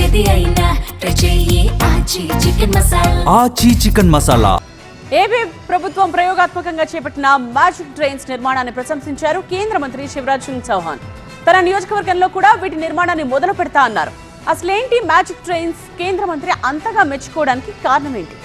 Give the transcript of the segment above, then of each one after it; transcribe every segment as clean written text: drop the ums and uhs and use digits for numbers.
ఏది అయినా ట్రై చెయ్యి ఆచి చికెన్ మసాలా. ఆచి చికెన్ మసాలా. ఏపీ ప్రభుత్వం ప్రయోగాత్మకంగా చేపట్టిన మ్యాజిక్ డ్రైన్స్ నిర్మాణాన్ని ప్రశంసించారు కేంద్ర మంత్రి శివరాజ్ సింగ్ చౌహాన్. తన నియోజకవర్గంలో కూడా వీటి నిర్మాణాన్ని మొదలు పెడతా అన్నారు. అసలేంటి మ్యాజిక్ డ్రైన్స్? కేంద్ర మంత్రి అంతగా మెచ్చుకోవడానికి కారణం ఏంటి?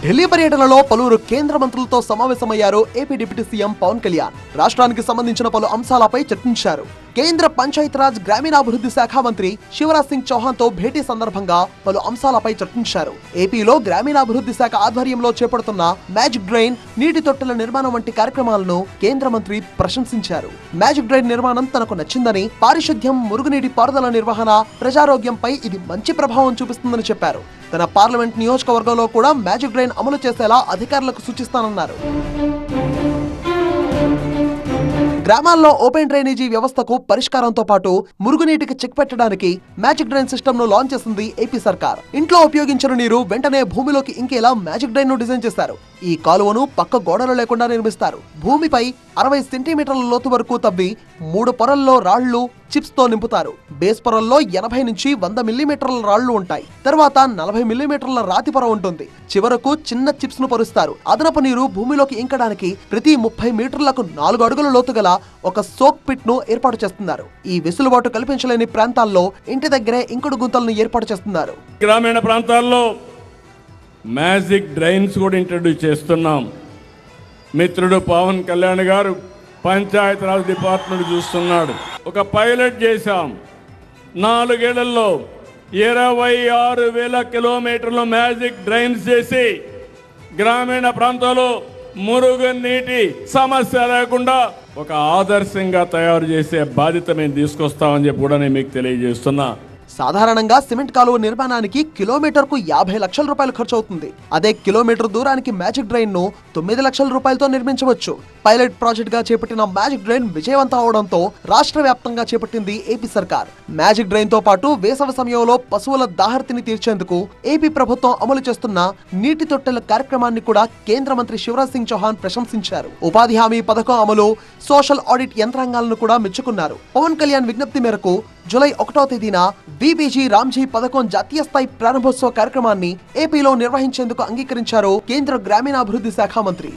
ఢిల్లీ పర్యటనలో పలువురు కేంద్ర మంత్రులతో సమావేశమయ్యారు AP deputy CM Pawan Kalyan. రాష్ట్రానికి సంబంధించిన పలు అంశాలపై చర్చించారు. కేంద్ర పంచాయతీరాజ్ గ్రామీణాభివృద్ధి శాఖ మంత్రి శివరాజ్ సింగ్ చౌహాన్ తో భేటీ సందర్భంగా పలు అంశాలపై చర్చించారు. ఏపీలో గ్రామీణాభివృద్ధి శాఖ ఆధ్వర్యంలో చేపడుతున్న మ్యాజిక్ డ్రైన్, నీటి తొట్టెల నిర్మాణం వంటి కార్యక్రమాలను కేంద్ర మంత్రి ప్రశంసించారు. మ్యాజిక్ డ్రైన్ నిర్మాణం తనకు నచ్చిందని, పారిశుద్ధ్యం, మురుగునీటి పారుదల నిర్వహణ, ప్రజారోగ్యంపై ఇది మంచి ప్రభావం చూపిస్తుందని చెప్పారు. తన పార్లమెంట్ నియోజకవర్గంలో కూడా మ్యాజిక్ డ్రైన్ అమలు చేసేలా అధికారులకు సూచిస్తానన్నారు. గ్రామాల్లో ఓపెన్ డ్రైనేజీ వ్యవస్థకు పరిష్కారంతో పాటు మురుగునీటికి చెక్ పెట్టడానికి మ్యాజిక్ డ్రైన్ సిస్టమ్ ను లాంచ్ చేసింది ఏపీ సర్కార్. ఇంట్లో ఉపయోగించిన నీరు వెంటనే భూమిలోకి ఇంకేలా మ్యాజిక్ డ్రైన్ ను డిజైన్ చేశారు. ఈ కాలువను పక్క గోడలు లేకుండా నిర్మిస్తారు. భూమిపై 60 సెంటీమీటర్ల లోతు వరకు తవ్వి 3 పొరల్లో రాళ్లు, చిప్స్ తో నింపుతారు. బేస్ పొరల్లో 80 నుంచి 100 మిల్లీమీటర్ల రాళ్లు ఉంటాయి. తర్వాత 40 మిల్లీమీటర్ల రాతి పొర ఉంటుంది. చివరకు చిన్న చిప్స్ ను పరుస్తారు. అదనపు నీరు భూమిలోకి ఇంకడానికి ప్రతి 30 మీటర్లకు 4 అడుగుల లోతు గల ఒక సోక్ పిట్ ను ఏర్పాటు చేస్తున్నారు. ఈ వెసులుబాటు కల్పించలేని ప్రాంతాల్లో ఇంటి దగ్గరే ఇంకుడు గుంతలను ఏర్పాటు చేస్తున్నారు. గ్రామీణ ప్రాంతాల్లో మ్యాజిక్ డ్రైన్స్ కూడా ఇంట్రడ్యూస్ చేస్తున్నాం. మిత్రుడు పవన్ కళ్యాణ్ గారు పంచాయతీరాజ్ డిపార్ట్మెంట్ చూస్తున్నాడు. ఒక పైలట్ చేశాం. 4 ఏళ్లలో 26,000 కిలోమీటర్లు మ్యాజిక్ డ్రైన్స్ చేసి గ్రామీణ ప్రాంతాల్లో మురుగునీటి సమస్య లేకుండా ఒక ఆదర్శంగా తయారు చేసే బాధ్యత మేము తీసుకొస్తామని చెప్పి కూడా నేను మీకు తెలియజేస్తున్నా. సాధారణంగా సిమెంట్ కాలువ నిర్మాణానికి కిలోమీటర్కు 50 లక్షల రూపాయలు ఖర్చు అవుతుంది. అదే కిలోమీటర్ దూరానికి మ్యాజిక్ డ్రైన్ ను 9 లక్షల రూపాయలతో నిర్మించవచ్చు. పైలట్ ప్రాజెక్ట్ గా చేపట్టిన మ్యాజిక్ డ్రైన్ విజయవంతం అవడంతో రాష్ట్ర వ్యాప్తంగా చేపట్టింది ఏపీ సర్కార్. మ్యాజిక్ డ్రైన్ తో పాటు వేసవి సమయంలో పశువుల దాహర్తిని తీర్చేందుకు ఏపీ ప్రభుత్వం అమలు చేస్తున్న నీటి తొట్టెల కార్యక్రమాన్ని కూడా కేంద్ర మంత్రి శివరాజ్ సింగ్ చౌహాన్ ప్రశంసించారు. ఉపాధి హామీ పథకం అమలు, సోషల్ ఆడిట్ యంత్రాంగాలను కూడా మెచ్చుకున్నారు. పవన్ కళ్యాణ్ విజ్ఞప్తి మేరకు జూలై 1వ తేదీన బీబీజీ రామ్జీ పథకం జాతీయ స్థాయి ప్రారంభోత్సవ కార్యక్రమాన్ని ఏపీలో నిర్వహించేందుకు అంగీకరించారు కేంద్ర గ్రామీణాభివృద్ధి శాఖ మంత్రి.